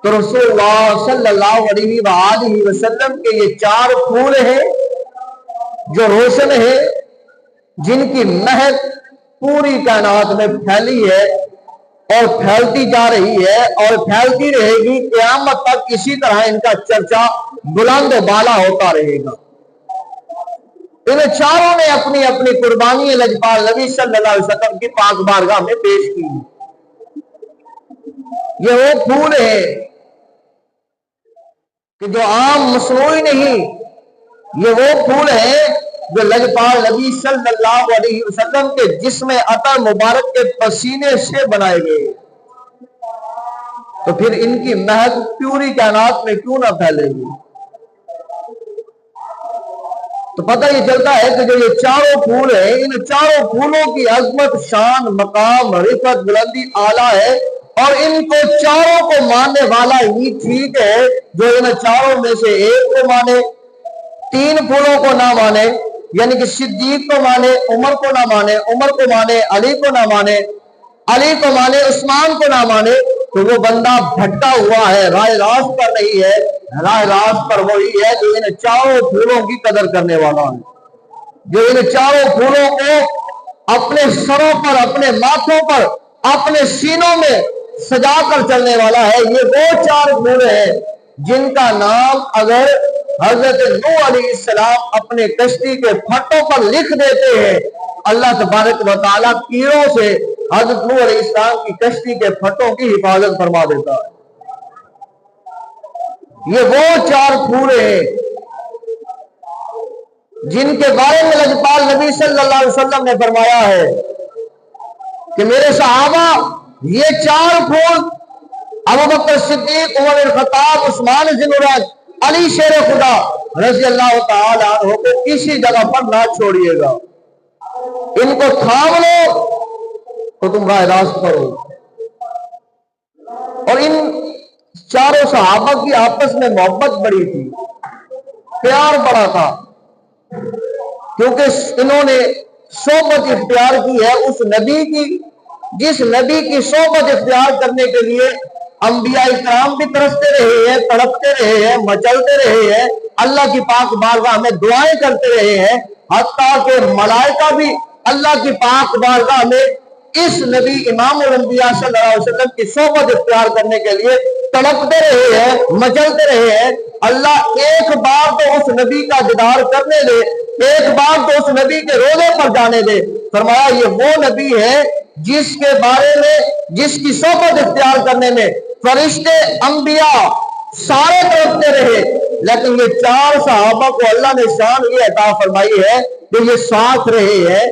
تو رسول اللہ صلی اللہ علیہ وآلہ وسلم کے یہ 4 پھول ہیں جو روشن ہے، جن کی مہک پوری کائنات میں پھیلی ہے اور پھیلتی جا رہی ہے اور پھیلتی رہے گی قیامت تک۔ اسی طرح ان کا چرچا بلند و بالا ہوتا رہے گا۔ ان چاروں نے اپنی اپنی قربانی لجپال نبی صلی اللہ علیہ وسلم کی پاک بارگاہ میں پیش کی۔ یہ وہ پھول ہے کہ جو عام مصنوعی نہیں، یہ وہ پھول ہے جو لجپال نبی صلی اللہ علیہ وسلم کے جسم عطر مبارک کے پسینے سے بنائے گئے۔ تو پھر ان کی مہک پوری کائنات میں کیوں نہ پھیلے گی؟ تو پتہ یہ چلتا ہے کہ جو یہ 4 پھول ہیں، ان 4 پھولوں کی عظمت، شان، مقام، رفعت، بلندی اعلیٰ ہے، اور ان کو 4 کو ماننے والا ہی ٹھیک ہے جو ان 4 میں سے ایک کو مانے، 3 پھولوں کو نہ مانے، یعنی کہ صدیق کو مانے، عمر کو نہ مانے، عمر کو مانے، علی کو نہ مانے، علی کو مانے، عثمان کو نہ مانے، تو وہ بندہ بھٹکا ہوا ہے، راہ راست پر نہیں ہے۔ راہ راست پر وہی ہے جو ان 4 پھولوں کی قدر کرنے والا ہے، جو ان 4 پھولوں کو اپنے سروں پر، اپنے ماتھوں پر، اپنے سینوں میں سجا کر چلنے والا ہے۔ یہ وہ 4 پھول ہیں جن کا نام اگر حضرت نوح علیہ السلام اپنے کشتی کے پھٹوں پر لکھ دیتے ہیں، اللہ تبارک و تعالیٰ کیڑوں سے حضرت نوح علیہ السلام کی کشتی کے پھٹوں کی حفاظت فرما دیتا ہے۔ یہ وہ 4 پھول ہیں جن کے بارے میں لجپال نبی صلی اللہ علیہ وسلم نے فرمایا ہے کہ میرے صحابہ، یہ 4 پھول ابوبکر صدیق، عمر بن خطاب، عثمان ذی النورین، علی شیر خدا رضی اللہ تعالی عنہ کو کسی جگہ پر نہ چھوڑیے گا۔ ان کو تھام لو تو تم راہ راست پر ہو۔ اور ان 4 صحابہ کی آپس میں محبت بڑی تھی، پیار بڑا تھا، کیونکہ انہوں نے صحبت اختیار کی ہے اس نبی کی جس نبی کی صحبت اختیار کرنے کے لیے انبیاء کرام بھی ترستے رہے ہیں، تڑپتے رہے ہیں، مچلتے رہے ہیں، اللہ کی پاک بارگاہ میں دعائیں کرتے رہے ہیں، حتیٰ کہ ملائکہ بھی اللہ کی پاک بارگاہ میں اس نبی امام الانبیاء صلی اللہ علیہ وسلم کی صحبت اختیار کرنے کے لیے تڑپتے رہے ہیں، مچلتے رہے ہیں۔ اللہ ایک بار تو اس نبی کا دیدار کرنے دے، ایک بار تو اس نبی کے روضے پر جانے دے۔ فرمایا یہ وہ نبی ہے جس کے بارے میں، جس کی صحبت اختیار کرنے میں فرشتے، انبیاء سارے تڑپتے رہے، لیکن یہ 4 صحابہ کو اللہ نے شان یہ عطا فرمائی ہے کہ یہ ساتھ رہے ہیں۔